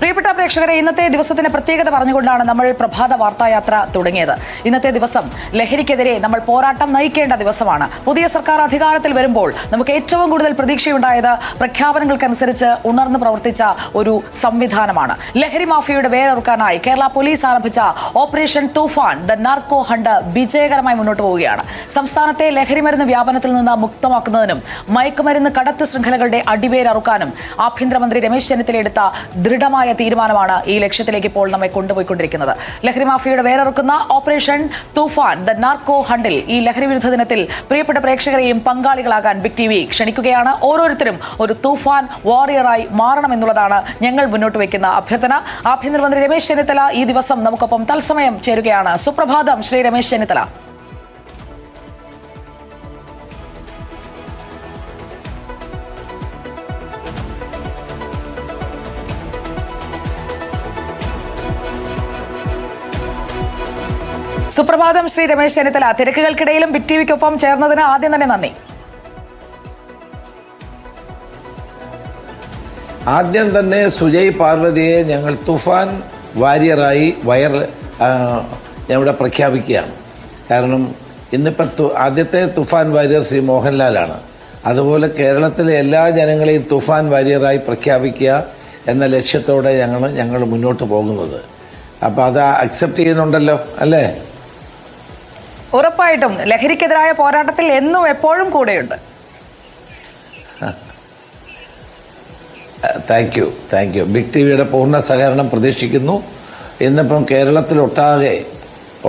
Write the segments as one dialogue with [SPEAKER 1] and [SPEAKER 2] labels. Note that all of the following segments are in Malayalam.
[SPEAKER 1] പ്രിയപ്പെട്ട പ്രേക്ഷകരെ, ഇന്നത്തെ ദിവസത്തിന്റെ പ്രത്യേകത പറഞ്ഞുകൊണ്ടാണ് നമ്മൾ പ്രഭാത വാർത്തായാത്ര തുടങ്ങിയത്. ഇന്നത്തെ ദിവസം ലഹരിക്കെതിരെ നമ്മൾ പോരാട്ടം നയിക്കേണ്ട ദിവസമാണ്. പുതിയ സർക്കാർ അധികാരത്തിൽ വരുമ്പോൾ നമുക്ക് ഏറ്റവും കൂടുതൽ പ്രതീക്ഷയുണ്ടായത് പ്രഖ്യാപനങ്ങൾക്കനുസരിച്ച് ഉണർന്നു പ്രവർത്തിച്ച ഒരു സംവിധാനമാണ്. ലഹരി മാഫിയയുടെ വേരറുക്കാനായി കേരള പോലീസ് ആരംഭിച്ച operation Toofan the narco hunt വിജയകരമായി മുന്നോട്ട് പോവുകയാണ്. സംസ്ഥാനത്തെ ലഹരിമരുന്ന് വ്യാപനത്തിൽ നിന്ന് മുക്തമാക്കുന്നതിനും മയക്കുമരുന്ന് കടത്ത് ശൃംഖലകളുടെ അടിവേരറുക്കാനും ആഭ്യന്തരമന്ത്രി രമേശ് ചെന്നിത്തല എടുത്ത ദൃഢമായ തീരുമാനമാണ് ഈ ലക്ഷ്യത്തിലേക്ക് ഇപ്പോൾ നമ്മെ കൊണ്ടുപോയിക്കൊണ്ടിരിക്കുന്നത്. ലഹരി മാഫിയയുടെ വേരറുക്കുന്ന ഓപ്പറേഷൻ തൂഫാൻ ദ നാർക്കോ ഹണ്ടിൽ ഈ ലഹരി വിരുദ്ധ ദിനത്തിൽ പ്രിയപ്പെട്ട പ്രേക്ഷകരെയും പങ്കാളികളാകാൻ ബിഗ് ടി വി ക്ഷണിക്കുകയാണ്. ഓരോരുത്തരും ഒരു തൂഫാൻ വാറിയറായി മാറണമെന്നുള്ളതാണ് ഞങ്ങൾ മുന്നോട്ട് വയ്ക്കുന്ന അഭ്യർത്ഥന. ആഭ്യന്തരമന്ത്രി രമേശ് ചെന്നിത്തല ഈ ദിവസം നമുക്കൊപ്പം തത്സമയം ചേരുകയാണ്. സുപ്രഭാതം ശ്രീ രമേശ് ചെന്നിത്തല. സുപ്രഭാതം ശ്രീ രമേശ് ചെന്നിത്തല. തിരക്കുകൾക്കിടയിലും ബിഗ് ടി വിക്കൊപ്പം ചേർന്നതിന് ആദ്യം തന്നെ നന്ദി.
[SPEAKER 2] ആദ്യം തന്നെ സുജയ് പാർവതിയെ ഞങ്ങൾ തുഫാൻ വാരിയറായി ഇവിടെ പ്രഖ്യാപിക്കുകയാണ്. കാരണം ഇന്നിപ്പോൾ ആദ്യത്തെ തുഫാൻ വാരിയർ ശ്രീ മോഹൻലാലാണ്. അതുപോലെ കേരളത്തിലെ എല്ലാ ജനങ്ങളെയും തുഫാൻ വാരിയറായി പ്രഖ്യാപിക്കുക എന്ന ലക്ഷ്യത്തോടെ ഞങ്ങൾ മുന്നോട്ട് പോകുന്നത്. അപ്പോൾ അത് അക്സെപ്റ്റ് ചെയ്യുന്നുണ്ടല്ലോ അല്ലേ?
[SPEAKER 1] ഉറപ്പായിട്ടും ലഹരിക്കെതിരായ പോരാട്ടത്തിൽ എന്നും എപ്പോഴും കൂടെയുണ്ട്.
[SPEAKER 2] Thank you. ബിഗ് ടി വിയുടെ പൂർണ്ണ സഹകരണം പ്രതീക്ഷിക്കുന്നു. ഇന്നിപ്പം കേരളത്തിലൊട്ടാകെ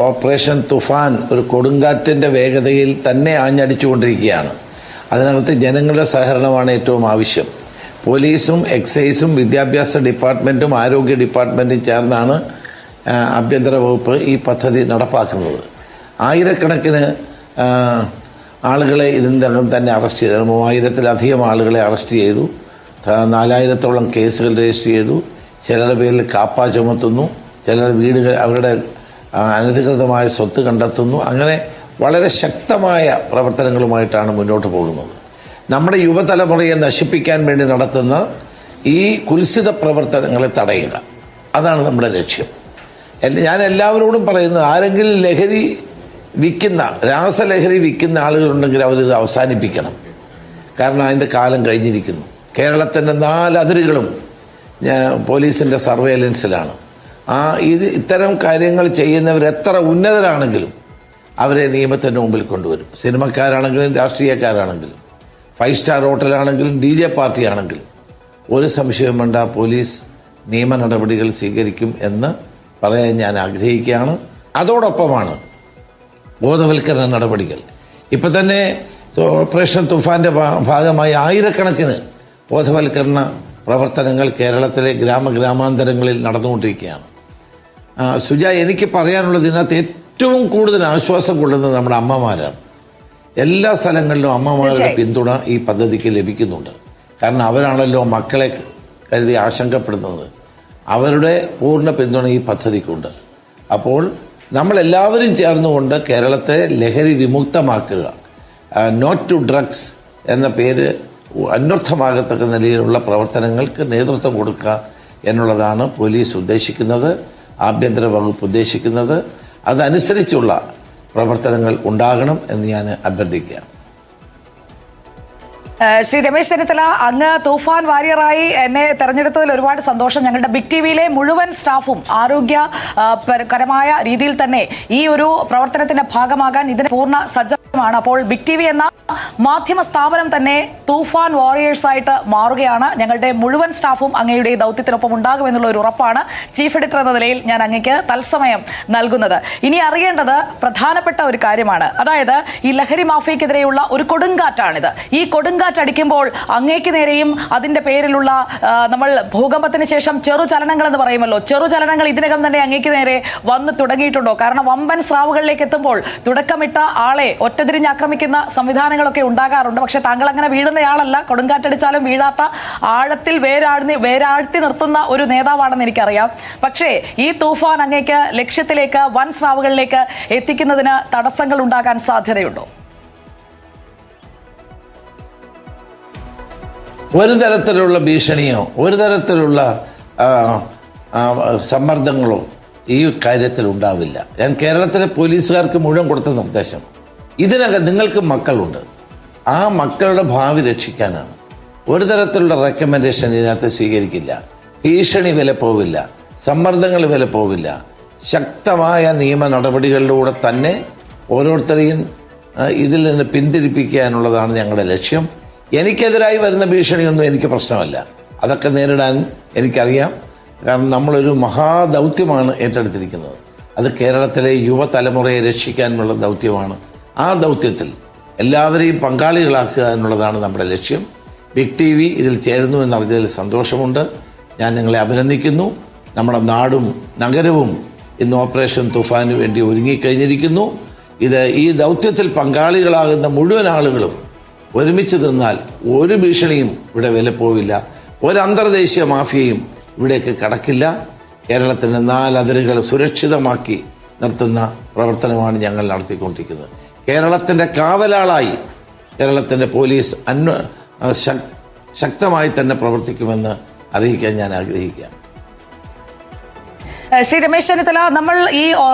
[SPEAKER 2] ഓപ്പറേഷൻ തുഫാൻ ഒരു കൊടുങ്കാറ്റിൻ്റെ വേഗതയിൽ തന്നെ ആഞ്ഞടിച്ചുകൊണ്ടിരിക്കുകയാണ്. അതിനകത്ത് ജനങ്ങളുടെ സഹകരണമാണ് ഏറ്റവും ആവശ്യം. പോലീസും എക്സൈസും വിദ്യാഭ്യാസ ഡിപ്പാർട്ട്മെൻറ്റും ആരോഗ്യ ഡിപ്പാർട്ട്മെൻറ്റും ചേർന്നാണ് ആഭ്യന്തര വകുപ്പ് ഈ പദ്ധതി നടപ്പാക്കുന്നത്. ആയിരക്കണക്കിന് ആളുകളെ ഇതിൻ്റെ അകം തന്നെ അറസ്റ്റ് ചെയ്തു. 3000-ലധികം ആളുകളെ അറസ്റ്റ് ചെയ്തു. 4000-ഓളം കേസുകൾ രജിസ്റ്റർ ചെയ്തു. ചിലരുടെ പേരിൽ കാപ്പ ചുമത്തുന്നു, ചിലരുടെ വീടുകൾ അവരുടെ അനധികൃതമായ സ്വത്ത് കണ്ടെത്തുന്നു. അങ്ങനെ വളരെ ശക്തമായ പ്രവർത്തനങ്ങളുമായിട്ടാണ് മുന്നോട്ട് പോകുന്നത്. നമ്മുടെ യുവതലമുറയെ നശിപ്പിക്കാൻ വേണ്ടി നടത്തുന്ന ഈ കുൽസിത പ്രവർത്തനങ്ങളെ തടയുക, അതാണ് നമ്മുടെ ലക്ഷ്യം. ഞാൻ എല്ലാവരോടും പറയുന്നത്, ആരെങ്കിലും ലഹരി വിൽക്കുന്ന രാസലഹരി വിൽക്കുന്ന ആളുകളുണ്ടെങ്കിൽ അവരിത് അവസാനിപ്പിക്കണം. കാരണം അതിൻ്റെ കാലം കഴിഞ്ഞിരിക്കുന്നു. കേരളത്തിൻ്റെ 4 അതിരുകളും പോലീസിൻ്റെ സർവേലൻസിലാണ്. ഇത്തരം കാര്യങ്ങൾ ചെയ്യുന്നവർ എത്ര ഉന്നതരാണെങ്കിലും അവരെ നിയമത്തിൻ്റെ മുമ്പിൽ കൊണ്ടുവരും. സിനിമക്കാരാണെങ്കിലും രാഷ്ട്രീയക്കാരാണെങ്കിലും 5 സ്റ്റാർ ഹോട്ടലാണെങ്കിലും DJ പാർട്ടി ആണെങ്കിലും ഒരു സംശയവും വേണ്ട, പോലീസ് നിയമ നടപടികൾ സ്വീകരിക്കും എന്ന് പറയാൻ ഞാൻ ആഗ്രഹിക്കുകയാണ്. അതോടൊപ്പമാണ് ബോധവൽക്കരണ നടപടികൾ. ഇപ്പം തന്നെ ഓപ്പറേഷൻ തുഫാൻ്റെ ഭാഗമായി ആയിരക്കണക്കിന് ബോധവൽക്കരണ പ്രവർത്തനങ്ങൾ കേരളത്തിലെ ഗ്രാമാന്തരങ്ങളിൽ നടന്നുകൊണ്ടിരിക്കുകയാണ്. സുജ, എനിക്ക് പറയാനുള്ളത്, ഇതിനകത്ത് ഏറ്റവും കൂടുതൽ ആശ്വാസം കൊള്ളുന്നത് നമ്മുടെ അമ്മമാരാണ്. എല്ലാ സ്ഥലങ്ങളിലും അമ്മമാരുടെ പിന്തുണ ഈ പദ്ധതിക്ക് ലഭിക്കുന്നുണ്ട്. കാരണം അവരാണല്ലോ മക്കളെ കരുതി ആശങ്കപ്പെടുന്നത്. അവരുടെ പൂർണ്ണ പിന്തുണ ഈ പദ്ധതിക്കുണ്ട്. അപ്പോൾ നമ്മളെല്ലാവരും ചേർന്നുകൊണ്ട് കേരളത്തെ ലഹരി വിമുക്തമാക്കുക, നോട്ട് ടു ഡ്രഗ്സ് എന്ന പേര് അന്വർത്ഥമാകത്തക്ക നിലയിലുള്ള പ്രവർത്തനങ്ങൾക്ക് നേതൃത്വം കൊടുക്കുക എന്നുള്ളതാണ് പോലീസ് ഉദ്ദേശിക്കുന്നത്, ആഭ്യന്തര വകുപ്പ് ഉദ്ദേശിക്കുന്നത്. അതനുസരിച്ചുള്ള പ്രവർത്തനങ്ങൾ ഉണ്ടാകണം എന്ന് ഞാൻ അഭ്യർത്ഥിക്കുകയാണ്.
[SPEAKER 1] ശ്രീ രമേശ് ചെന്നിത്തല, അങ്ങ് തൂഫാൻ വാരിയറായി എന്നെ തെരഞ്ഞെടുത്തതിൽ ഒരുപാട് സന്തോഷം. ഞങ്ങളുടെ ബിഗ് ടി വിയിലെ മുഴുവൻ സ്റ്റാഫും ആരോഗ്യകരമായ രീതിയിൽ തന്നെ ഈ ഒരു പ്രവർത്തനത്തിന്റെ ഭാഗമാകാൻ ഇതിന് പൂർണ്ണ സജ്ജമാണ്. അപ്പോൾ ബിഗ് ടി വി എന്ന മാധ്യമ സ്ഥാപനം തന്നെ തൂഫാൻ വാരിയേഴ്സ് ആയിട്ട് മാറുകയാണ്. ഞങ്ങളുടെ മുഴുവൻ സ്റ്റാഫും അങ്ങയുടെ ദൗത്യത്തിനൊപ്പം ഉണ്ടാകുമെന്നുള്ള ഒരു ഉറപ്പാണ് ചീഫ് എഡിറ്റർ എന്ന നിലയിൽ ഞാൻ അങ്ങേക്ക് തത്സമയം നൽകുന്നത്. ഇനി അറിയേണ്ടത് പ്രധാനപ്പെട്ട ഒരു കാര്യമാണ്. അതായത് ഈ ലഹരി മാഫിയക്കെതിരെയുള്ള ഒരു കൊടുങ്കാറ്റാണിത്. ഈ കൊടുങ്കാറ്റടിക്കുമ്പോൾ അങ്ങേക്ക് നേരെയും അതിന്റെ പേരിലുള്ള നമ്മൾ ഭൂകമ്പത്തിന് ശേഷം ചെറുചലനങ്ങൾ എന്ന് പറയുമല്ലോ, ചെറുചലനങ്ങൾ ഇതിനകം തന്നെ അങ്ങേക്ക് നേരെ വന്ന് തുടങ്ങിയിട്ടുണ്ടോ? കാരണം വമ്പൻ സ്രാവുകളിലേക്ക് എത്തുമ്പോൾ തുടക്കമിട്ട ആളെ ഒറ്റതിരിഞ്ഞ് ആക്രമിക്കുന്ന സംവിധാനങ്ങളൊക്കെ ഉണ്ടാകാറുണ്ട്. പക്ഷെ താങ്കൾ അങ്ങനെ വീഴുന്നയാളല്ല. കൊടുങ്കാറ്റടിച്ചാലും വീഴാത്ത ആഴത്തിൽ വേരാഴ്ത്തി നിർത്തുന്ന ഒരു നേതാവാണെന്ന് എനിക്കറിയാം. പക്ഷേ ഈ തൂഫാൻ അങ്ങേക്ക് ലക്ഷ്യത്തിലേക്ക്, വൻ സ്രാവുകളിലേക്ക് എത്തിക്കുന്നതിന് തടസ്സങ്ങൾ ഉണ്ടാകാൻ സാധ്യതയുണ്ടോ?
[SPEAKER 2] ഒരു തരത്തിലുള്ള ഭീഷണിയോ ഒരു തരത്തിലുള്ള സമ്മർദ്ദങ്ങളോ ഈ കാര്യത്തിൽ ഉണ്ടാവില്ല. ഞാൻ കേരളത്തിലെ പോലീസുകാർക്ക് മുഴുവൻ കൊടുത്ത നിർദ്ദേശം, ഇതിനകം നിങ്ങൾക്ക് മക്കളുണ്ട്, ആ മക്കളുടെ ഭാവി രക്ഷിക്കാനാണ്. ഒരു തരത്തിലുള്ള റെക്കമെൻഡേഷൻ ഇതിനകത്ത് സ്വീകരിക്കില്ല. ഭീഷണി വില പോവില്ല, സമ്മർദ്ദങ്ങൾ വില പോവില്ല. ശക്തമായ നിയമ നടപടികളിലൂടെ തന്നെ ഓരോരുത്തരെയും ഇതിൽ നിന്ന് പിന്തിരിപ്പിക്കുക എന്നുള്ളതാണ് ഞങ്ങളുടെ ലക്ഷ്യം. എനിക്കെതിരായി വരുന്ന ഭീഷണിയൊന്നും എനിക്ക് പ്രശ്നമല്ല, അതൊക്കെ നേരിടാൻ എനിക്കറിയാം. കാരണം നമ്മളൊരു മഹാദൗത്യമാണ് ഏറ്റെടുത്തിരിക്കുന്നത്. അത് കേരളത്തിലെ യുവതലമുറയെ രക്ഷിക്കാനുള്ള ദൗത്യമാണ്. ആ ദൗത്യത്തിൽ എല്ലാവരെയും പങ്കാളികളാക്കുക എന്നുള്ളതാണ് നമ്മുടെ ലക്ഷ്യം. ബിഗ് ടി വി ഇതിൽ ചേരുന്നു എന്നറിഞ്ഞതിൽ സന്തോഷമുണ്ട്. ഞാൻ നിങ്ങളെ അഭിനന്ദിക്കുന്നു. നമ്മുടെ നാടും നഗരവും ഇന്ന് ഓപ്പറേഷൻ തുഫാന് വേണ്ടി ഒരുങ്ങിക്കഴിഞ്ഞിരിക്കുന്നു. ഈ ദൗത്യത്തിൽ പങ്കാളികളാകുന്ന മുഴുവൻ ആളുകളും ഒരുമിച്ച് നിന്നാൽ ഒരു ഭീഷണിയും ഇവിടെ വില പോവില്ല, ഒരു അന്തർദേശീയ മാഫിയയും ഇവിടേക്ക് കടക്കില്ല. കേരളത്തിൻ്റെ 4 അതിരുകൾ സുരക്ഷിതമാക്കി നിർത്തുന്ന പ്രവർത്തനമാണ് ഞങ്ങൾ നടത്തിക്കൊണ്ടിരിക്കുന്നത്. കേരളത്തിൻ്റെ കാവലാളായി കേരളത്തിൻ്റെ പോലീസ് ശക്തമായി തന്നെ പ്രവർത്തിക്കുമെന്ന് അറിയിക്കാൻ ഞാൻ ആഗ്രഹിക്കുകയാണ്.
[SPEAKER 1] ശ്രീ രമേശ് ചെന്നിത്തല, നമ്മൾ ഈ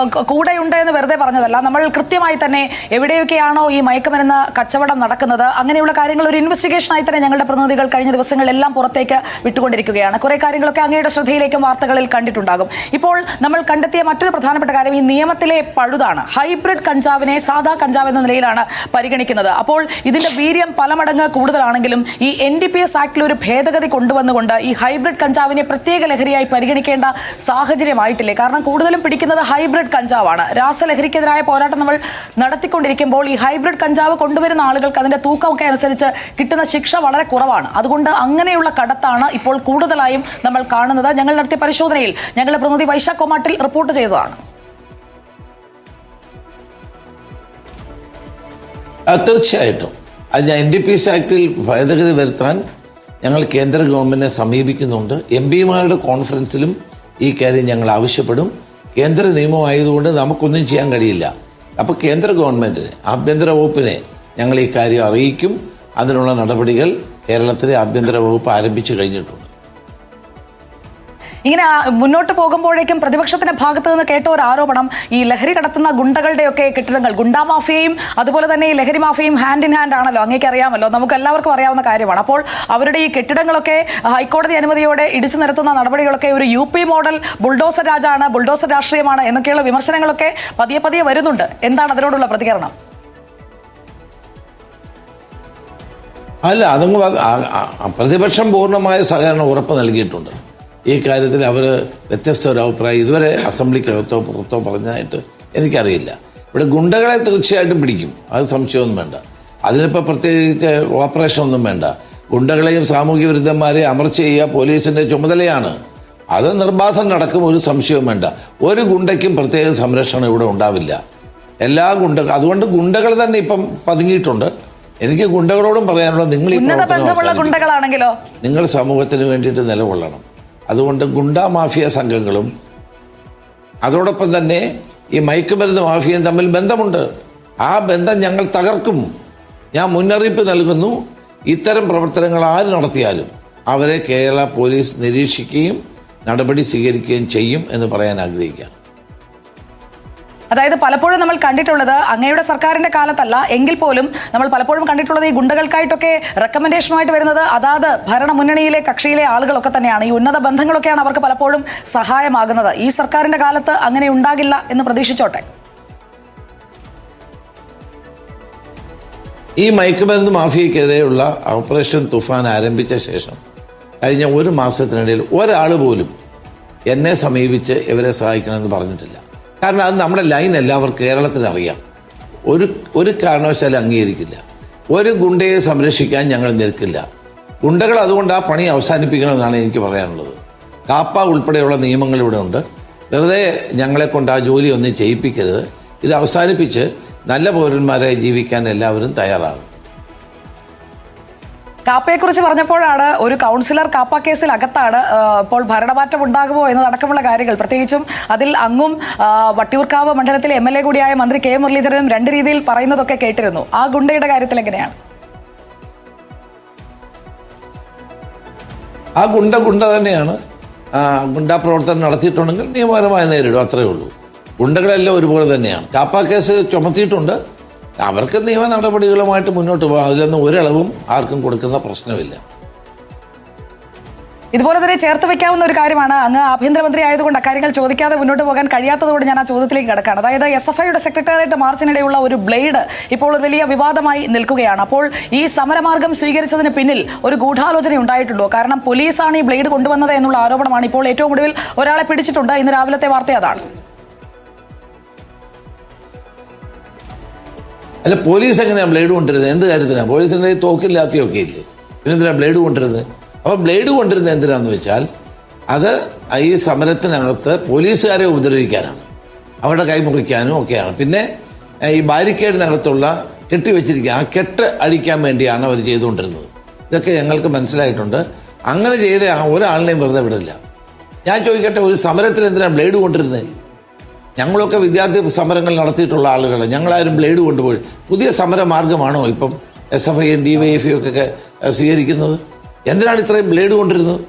[SPEAKER 1] കൂടെയുണ്ട് എന്ന് വെറുതെ പറഞ്ഞതല്ല, നമ്മൾ കൃത്യമായി തന്നെ എവിടെയൊക്കെയാണോ ഈ മയക്കുമരുന്ന് കച്ചവടം നടക്കുന്നത് അങ്ങനെയുള്ള കാര്യങ്ങൾ ഒരു ഇൻവെസ്റ്റിഗേഷനായി തന്നെ ഞങ്ങളുടെ പ്രതിനിധികൾ കഴിഞ്ഞ ദിവസങ്ങളിലെല്ലാം പുറത്തേക്ക് വിട്ടുകൊണ്ടിരിക്കുകയാണ്. കുറെ കാര്യങ്ങളൊക്കെ അങ്ങയുടെ ശ്രദ്ധയിലേക്കും വാർത്തകളിൽ കണ്ടിട്ടുണ്ടാകും. ഇപ്പോൾ നമ്മൾ കണ്ടെത്തിയ മറ്റൊരു പ്രധാനപ്പെട്ട കാര്യം ഈ നിയമത്തിലെ പഴുതാണ്. ഹൈബ്രിഡ് കഞ്ചാവിനെ സാധാ കഞ്ചാവ് എന്ന നിലയിലാണ് പരിഗണിക്കുന്നത്. അപ്പോൾ ഇതിന്റെ വീര്യം പല മടങ്ങ് കൂടുതലാണെങ്കിലും ഈ NDPS ആക്ടിൽ ഒരു ഭേദഗതി കൊണ്ടുവന്നുകൊണ്ട് ഈ ഹൈബ്രിഡ് കഞ്ചാവിനെ പ്രത്യേക ലഹരിയായി പരിഗണിക്കേണ്ട സാഹചര്യമായി. കാരണം കൂടുതലും പിടിക്കുന്നത് ഹൈബ്രിഡ് കഞ്ചാവാണ്. രാസലഹരിക്കെതിരായ പോരാട്ടം നമ്മൾ നടത്തിക്കൊണ്ടിരിക്കുമ്പോൾ ഈ ഹൈബ്രിഡ് കഞ്ചാവ് കൊണ്ടുവരുന്ന ആളുകൾക്ക് അതിന്റെ തൂക്കമൊക്കെ അനുസരിച്ച് കിട്ടുന്ന ശിക്ഷ വളരെ കുറവാണ്. അതുകൊണ്ട് അങ്ങനെയുള്ള കടത്താണ് ഇപ്പോൾ കൂടുതലായും നമ്മൾ കാണുന്നത്. ഞങ്ങൾ നടത്തിയ പരിശോധനയിൽ ഞങ്ങളുടെ പ്രതിനിധി വൈശാഖ് കോമാട്ടിൽ റിപ്പോർട്ട് ചെയ്തതാണ്.
[SPEAKER 2] തീർച്ചയായിട്ടും അത് NDPS ആക്ടിൽ ഭേദഗതി വരുത്താൻ ഞങ്ങൾ കേന്ദ്ര ഗവൺമെന്റിനെ സമീപിക്കുന്നുണ്ട്. MP-മാരുടെ കോൺഫറൻസിലും ഈ കാര്യം ഞങ്ങൾ ആവശ്യപ്പെടും. കേന്ദ്ര നിയമമായതുകൊണ്ട് നമുക്കൊന്നും ചെയ്യാൻ കഴിയില്ല. അപ്പോൾ കേന്ദ്ര ഗവൺമെൻറ്റിന്, ആഭ്യന്തര വകുപ്പിനെ ഞങ്ങൾ ഈ കാര്യം അറിയിക്കും. അതിനുള്ള നടപടികൾ കേരളത്തിലെ ആഭ്യന്തര വകുപ്പ് ആരംഭിച്ചു കഴിഞ്ഞിട്ടുണ്ട്.
[SPEAKER 1] ഇങ്ങനെ മുന്നോട്ട് പോകുമ്പോഴേക്കും പ്രതിപക്ഷത്തിന്റെ ഭാഗത്ത് നിന്ന് കേട്ട ഒരു ആരോപണം, ഈ ലഹരി കടത്തുന്ന ഗുണ്ടകളുടെയൊക്കെ കെട്ടിടങ്ങൾ, ഗുണ്ടാ മാഫിയയും അതുപോലെ തന്നെ ഈ ലഹരി മാഫിയയും ഹാൻഡ് ഇൻ ഹാൻഡ് ആണല്ലോ, അങ്ങേക്ക് അറിയാമല്ലോ, നമുക്ക് എല്ലാവർക്കും അറിയാവുന്ന കാര്യമാണ്. അപ്പോൾ അവരുടെ ഈ കെട്ടിടങ്ങളൊക്കെ ഹൈക്കോടതി അനുമതിയോടെ ഇടിച്ചു നിരത്തുന്ന നടപടികളൊക്കെ ഒരു UP മോഡൽ ബുൾഡോസർ രാജാണ്, ബുൾഡോസർ രാഷ്ട്രീയമാണ് എന്നൊക്കെയുള്ള വിമർശനങ്ങളൊക്കെ പതിയെ പതിയെ വരുന്നുണ്ട്. എന്താണ് അതിനോടുള്ള പ്രതികരണം?
[SPEAKER 2] അല്ല, അതങ്ങ് പ്രതിപക്ഷം പൂർണ്ണമായ സഹകരണം ഉറപ്പ് നൽകിയിട്ടുണ്ട്. ഈ കാര്യത്തിൽ അവർ വ്യത്യസ്ത ഒരു അഭിപ്രായം ഇതുവരെ അസംബ്ലിക്കകത്തോ പുറത്തോ പറഞ്ഞതായിട്ട് എനിക്കറിയില്ല. ഇവിടെ ഗുണ്ടകളെ തീർച്ചയായിട്ടും പിടിക്കും, അത് സംശയമൊന്നും വേണ്ട. അതിനിപ്പോൾ പ്രത്യേകിച്ച് ഓപ്പറേഷൻ ഒന്നും വേണ്ട. ഗുണ്ടകളെയും സാമൂഹ്യ വിരുദ്ധന്മാരെ അമർച്ച ചെയ്യുക പോലീസിൻ്റെ ചുമതലയാണ്. അത് നിർബാധം നടക്കും, ഒരു സംശയവും വേണ്ട. ഒരു ഗുണ്ടയ്ക്കും പ്രത്യേക സംരക്ഷണം ഇവിടെ ഉണ്ടാവില്ല. എല്ലാ അതുകൊണ്ട് ഗുണ്ടകൾ തന്നെ ഇപ്പം പതുങ്ങിയിട്ടുണ്ട്. എനിക്ക് ഗുണ്ടകളോടും പറയാനുള്ളത്, നിങ്ങൾ സമൂഹത്തിന് വേണ്ടിയിട്ട് നിലകൊള്ളണം. അതുകൊണ്ട് ഗുണ്ടാ മാഫിയ സംഘങ്ങളും അതോടൊപ്പം തന്നെ ഈ മയക്കുമരുന്ന് മാഫിയയും തമ്മിൽ ബന്ധമുണ്ട്. ആ ബന്ധം ഞങ്ങൾ തകർക്കും. ഞാൻ മുന്നറിയിപ്പ് നൽകുന്നു, ഇത്തരം പ്രവർത്തനങ്ങൾ ആര് നടത്തിയാലും അവരെ കേരള പോലീസ് നിരീക്ഷിക്കുകയും നടപടി സ്വീകരിക്കുകയും ചെയ്യും എന്ന് പറയാൻ ആഗ്രഹിക്കുകയാണ്.
[SPEAKER 1] അതായത് പലപ്പോഴും നമ്മൾ കണ്ടിട്ടുള്ളത് അങ്ങയുടെ സർക്കാരിന്റെ കാലത്തല്ല എങ്കിൽ പോലും നമ്മൾ പലപ്പോഴും കണ്ടിട്ടുള്ളത് ഈ ഗുണ്ടകൾക്കായിട്ടൊക്കെ റെക്കമെൻഡേഷനുമായിട്ട് വരുന്നത് അതാത് ഭരണമുന്നണിയിലെ കക്ഷിയിലെ ആളുകളൊക്കെ തന്നെയാണ്. ഈ ഉന്നത ബന്ധങ്ങളൊക്കെയാണ് അവർക്ക് പലപ്പോഴും സഹായമാകുന്നത്. ഈ സർക്കാരിന്റെ കാലത്ത് അങ്ങനെ ഉണ്ടാകില്ല എന്ന് പ്രതീക്ഷിച്ചോട്ടെ.
[SPEAKER 2] ഈ മയക്കുമരുന്ന് മാഫിയക്കെതിരെയുള്ള ഓപ്പറേഷൻ തുഫാൻ ആരംഭിച്ച ശേഷം കഴിഞ്ഞ ഒരു മാസത്തിനിടയിൽ ഒരാൾ പോലും എന്നെ സമീപിച്ച് ഇവരെ സഹായിക്കണമെന്ന് പറഞ്ഞിട്ടില്ല. കാരണം അത് നമ്മുടെ ലൈൻ എല്ലാവർക്കും കേരളത്തിൽ അറിയാം. ഒരു കാരണവശാലും അംഗീകരിക്കില്ല. ഒരു ഗുണ്ടയെ സംരക്ഷിക്കാൻ ഞങ്ങൾ നിൽക്കില്ല. ഗുണ്ടകൾ അതുകൊണ്ട് ആ പണി അവസാനിപ്പിക്കണമെന്നാണ് എനിക്ക് പറയാനുള്ളത്. കാപ്പ ഉൾപ്പെടെയുള്ള നിയമങ്ങൾ ഇവിടെ ഉണ്ട്. വെറുതെ ഞങ്ങളെ കൊണ്ട് ആ ജോലി ഒന്നും ചെയ്യിപ്പിക്കരുത്. ഇത് അവസാനിപ്പിച്ച് നല്ല പൗരന്മാരായി ജീവിക്കാൻ എല്ലാവരും തയ്യാറാകും.
[SPEAKER 1] കാപ്പയെക്കുറിച്ച് പറഞ്ഞപ്പോഴാണ് ഒരു കൗൺസിലർ കാപ്പ കേസിൽ അകത്താണ്. ഇപ്പോൾ ഭരണമാറ്റം ഉണ്ടാകുമോ എന്നതടക്കമുള്ള കാര്യങ്ങൾ, പ്രത്യേകിച്ചും അതിൽ അങ്ങും വട്ടിയൂർക്കാവ് മണ്ഡലത്തിലെ MLA കൂടിയായ മന്ത്രി K മുരളീധരനും രണ്ട് രീതിയിൽ പറയുന്നതൊക്കെ കേട്ടിരുന്നു. ആ ഗുണ്ടയുടെ കാര്യത്തിൽ എങ്ങനെയാണ്?
[SPEAKER 2] ആ ഗുണ്ട തന്നെയാണ്. ഗുണ്ടാ പ്രവർത്തനം നടത്തിയിട്ടുണ്ടെങ്കിൽ നിയമപരമായി നേരിടും, അത്രയേ ഉള്ളൂ. ഗുണ്ടകളെല്ലാം ഒരുപോലെ തന്നെയാണ്. കാപ്പ കേസ് ചുമത്തിയിട്ടുണ്ട്, അവർക്ക് നിയമ നടപടികളുമായിട്ട് മുന്നോട്ട് പോകാം. അതിലൊന്നും ഒരളവും ആർക്കും കൊടുക്കുന്ന പ്രശ്നമില്ല.
[SPEAKER 1] ഇതുപോലെ തന്നെ ചേർത്ത് വെക്കാവുന്ന ഒരു കാര്യമാണ്, അങ്ങ് ആഭ്യന്തരമന്ത്രി ആയതുകൊണ്ട് അക്കാര്യങ്ങൾ ചോദിക്കാതെ മുന്നോട്ട് പോകാൻ കഴിയാത്തതുകൊണ്ട് ഞാൻ ആ ചോദ്യത്തിലേക്ക് കിടക്കുകയാണ്. അതായത് SFIയുടെ സെക്രട്ടേറിയറ്റ് മാർച്ചിനിടെയുള്ള ഒരു ബ്ലേഡ് ഇപ്പോൾ ഒരു വലിയ വിവാദമായി നിൽക്കുകയാണ്. അപ്പോൾ ഈ സമരമാർഗം സ്വീകരിച്ചതിന് പിന്നിൽ ഒരു ഗൂഢാലോചന ഉണ്ടായിട്ടുണ്ടോ? കാരണം പോലീസാണ് ഈ ബ്ലേഡ് കൊണ്ടുവന്നത് എന്നുള്ള ആരോപണമാണ്. ഇപ്പോൾ ഏറ്റവും ഒടുവിൽ ഒരാളെ പിടിച്ചിട്ടുണ്ട്. ഇന്ന് രാവിലത്തെ വാർത്ത അതാണ്.
[SPEAKER 2] അല്ല, പോലീസ് എങ്ങനെയാണ് ബ്ലേഡ് കൊണ്ടിരുന്നത്? എന്ത് കാര്യത്തിനാണ്? പോലീസിൻ്റെ തോക്കില്ലാത്തിയൊക്കെ ഇല്ലേ, പിന്നെ എന്തിനാണ് ബ്ലേഡ് കൊണ്ടിരുന്നത്? അപ്പോൾ ബ്ലേഡ് കൊണ്ടിരുന്നത് എന്തിനാന്ന് വെച്ചാൽ അത് ഈ സമരത്തിനകത്ത് പോലീസുകാരെ ഉപദ്രവിക്കാനാണ്, അവരുടെ കൈ മുറിക്കാനും ഒക്കെയാണ്. പിന്നെ ഈ ബാരിക്കേഡിനകത്തുള്ള കെട്ടിവെച്ചിരിക്കുക, ആ കെട്ട് അടിക്കാൻ വേണ്ടിയാണ് അവർ ചെയ്തുകൊണ്ടിരുന്നത്. ഇതൊക്കെ ഞങ്ങൾക്ക് മനസ്സിലായിട്ടുണ്ട്. അങ്ങനെ ചെയ്ത ഒരാളിനെയും വെറുതെ വിടില്ല. ഞാൻ ചോദിക്കട്ടെ, ഒരു സമരത്തിൽ എന്തിനാണ് ബ്ലേഡ് കൊണ്ടിരുന്നത്? ഞങ്ങളൊക്കെ വിദ്യാർത്ഥി സമരങ്ങൾ നടത്തിയിട്ടുള്ള ആളുകൾ, ഞങ്ങളാരും ബ്ലേഡ് കൊണ്ടുപോയി. പുതിയ സമരമാർഗമാണോ ഇപ്പം SFIയും DYFIയും ഒക്കെ സ്വീകരിക്കുന്നത്? എന്തിനാണ് ഇത്രയും ബ്ലേഡ് കൊണ്ടിരുന്നത്?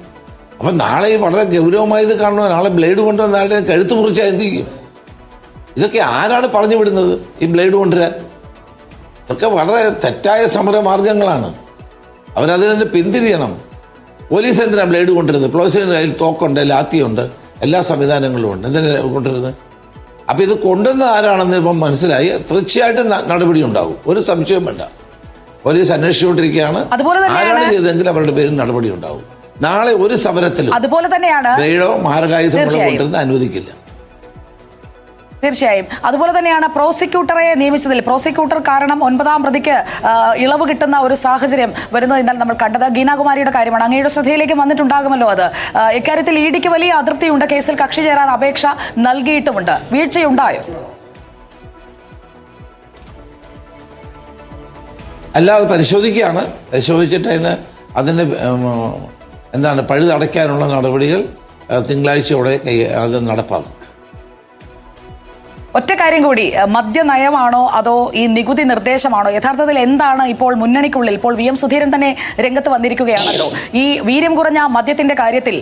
[SPEAKER 2] അപ്പം നാളെ വളരെ ഗൗരവമായത് കാണണോ? നാളെ ബ്ലേഡ് കൊണ്ടുവന്ന ആളുടെ കഴുത്ത് മുറിച്ചാൽ എന്ത് ചെയ്യും? ഇതൊക്കെ ആരാണ് പറഞ്ഞു വിടുന്നത് ഈ ബ്ലേഡ് കൊണ്ടുവരാൻ? ഇതൊക്കെ വളരെ തെറ്റായ സമരമാർഗങ്ങളാണ്. അവരതിൽ നിന്ന് പിന്തിരിയണം. പോലീസ് എന്തിനാണ് ബ്ലേഡ് കൊണ്ടിരുന്നത്? പോലീസിന് കയ്യിൽ തോക്കുണ്ട്, ലാത്തിയുണ്ട്, എല്ലാ സംവിധാനങ്ങളും ഉണ്ട്. എന്തിനാണ് കൊണ്ടിരുന്നത്? അപ്പം ഇത് കൊണ്ടുവന്ന ആരാണെന്ന് ഇപ്പം മനസ്സിലായി. തീർച്ചയായിട്ടും നടപടി ഉണ്ടാകും, ഒരു സംശയവും വേണ്ട. പോലീസ് അന്വേഷിച്ചുകൊണ്ടിരിക്കുകയാണ്. ആരാണ് ചെയ്തതെങ്കിൽ അവരുടെ പേരിൽ നടപടി ഉണ്ടാവും. നാളെ ഒരു സമരത്തിലും
[SPEAKER 1] അതുപോലെ തന്നെയാണ്
[SPEAKER 2] ബ്ലേഡോ മാരകായുധങ്ങളോ കൊണ്ടിരുന്ന് അനുവദിക്കില്ല.
[SPEAKER 1] തീർച്ചയായും അതുപോലെ തന്നെയാണ് പ്രോസിക്യൂട്ടറെ നിയമിച്ചതിൽ. പ്രോസിക്യൂട്ടർ കാരണം 9ാം പ്രതിക്ക് ഇളവ് കിട്ടുന്ന ഒരു സാഹചര്യം വരുന്നത് ഇന്നലെ നമ്മൾ കണ്ടത്. ഗീനാകുമാരിയുടെ കാര്യമാണ്. അങ്ങയുടെ ശ്രദ്ധയിലേക്ക് വന്നിട്ടുണ്ടാകുമല്ലോ അത്. ഇക്കാര്യത്തിൽ EDക്ക് വലിയ അതൃപ്തിയുണ്ട്. കേസിൽ കക്ഷി ചേരാൻ അപേക്ഷ നൽകിയിട്ടുമുണ്ട്. വീഴ്ചയുണ്ടായോ?
[SPEAKER 2] അല്ലാതെ പരിശോധിക്കുകയാണ്. പരിശോധിച്ചിട്ട് അതിന് എന്താണ് പഴുതടയ്ക്കാനുള്ള നടപടികൾ തിങ്കളാഴ്ചയോടെ അത് നടപ്പാക്കും.
[SPEAKER 1] ഒറ്റ കാര്യം കൂടി, മദ്യനയമാണോ അതോ ഈ നികുതി നിർദ്ദേശമാണോ? യഥാർത്ഥത്തിൽ എന്താണ് ഇപ്പോൾ മുന്നണിക്കുള്ളിൽ? ഇപ്പോൾ VM സുധീരൻ തന്നെ രംഗത്ത് വന്നിരിക്കുകയാണല്ലോ. ഈ വീര്യം കുറഞ്ഞ മദ്യത്തിന്റെ കാര്യത്തിൽ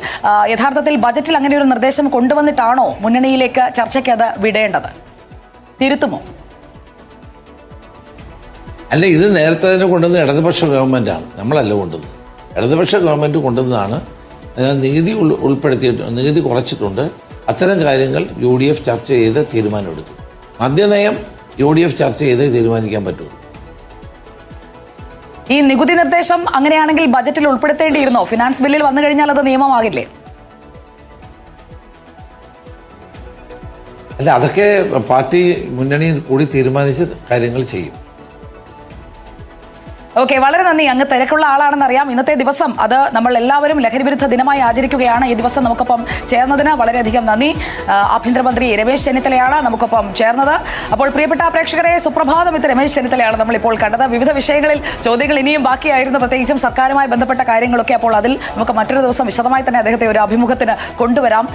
[SPEAKER 1] യഥാർത്ഥത്തിൽ ബജറ്റിൽ അങ്ങനെ ഒരു നിർദ്ദേശം കൊണ്ടുവന്നിട്ടാണോ മുന്നണിയിലേക്ക് ചർച്ചയ്ക്ക് അത് വിടേണ്ടത്? തിരുത്തുമോ?
[SPEAKER 2] അല്ല, ഇത് നേരത്തെ തന്നെ കൊണ്ടുവന്ന ഇടതുപക്ഷ ഗവൺമെൻറ്റാണ്, നമ്മളല്ല കൊണ്ടുവന്നത്. ഇടതുപക്ഷ ഗവൺമെൻറ് കൊണ്ടുവന്നതാണ്. അതിനകത്ത് നികുതി ഉൾപ്പെടുത്തിയിട്ടുണ്ട്, നികുതി കുറച്ചിട്ടുണ്ട്. അത്തരം കാര്യങ്ങൾ UDF ചർച്ച ചെയ്ത് തീരുമാനമെടുക്കും. മദ്യനയം UDF ചർച്ച ചെയ്ത് തീരുമാനിക്കാൻ പറ്റുള്ളൂ.
[SPEAKER 1] ഈ നികുതി നിർദ്ദേശം അങ്ങനെയാണെങ്കിൽ ബജറ്റിൽ ഉൾപ്പെടുത്തേണ്ടിയിരുന്നോ? ഫിനാൻസ് ബില്ലിൽ വന്നു കഴിഞ്ഞാൽ അത് നിയമമാകില്ലേ?
[SPEAKER 2] അല്ല, അതൊക്കെ പാർട്ടി മുന്നണി കൂടി തീരുമാനിച്ച് കാര്യങ്ങൾ ചെയ്യും.
[SPEAKER 1] ഓക്കെ, വളരെ നന്ദി. അങ്ങ് തിരക്കുള്ള ആളാണെന്നറിയാം. ഇന്നത്തെ ദിവസം അത് നമ്മൾ എല്ലാവരും ലഹരിവിരുദ്ധ ദിനമായി ആചരിക്കുകയാണ്. ഈ ദിവസം നമുക്കൊപ്പം ചേർന്നതിന് വളരെയധികം നന്ദി. ആഭ്യന്തരമന്ത്രി രമേശ് ചെന്നിത്തലയാണ് നമുക്കൊപ്പം ചേർന്നത്. അപ്പോൾ പ്രിയപ്പെട്ട പ്രേക്ഷകരെ, സുപ്രഭാതം. ഇത് രമേശ് ചെന്നിത്തലയാണ് നമ്മളിപ്പോൾ കണ്ടത്. വിവിധ വിഷയങ്ങളിൽ ചോദ്യങ്ങൾ ഇനിയും ബാക്കിയായിരുന്നു, പ്രത്യേകിച്ചും സർക്കാരുമായി ബന്ധപ്പെട്ട കാര്യങ്ങളൊക്കെ. അപ്പോൾ അതിൽ നമുക്ക് മറ്റൊരു ദിവസം വിശദമായി തന്നെ അദ്ദേഹത്തെ ഒരു അഭിമുഖത്തിന് കൊണ്ടുവരാം.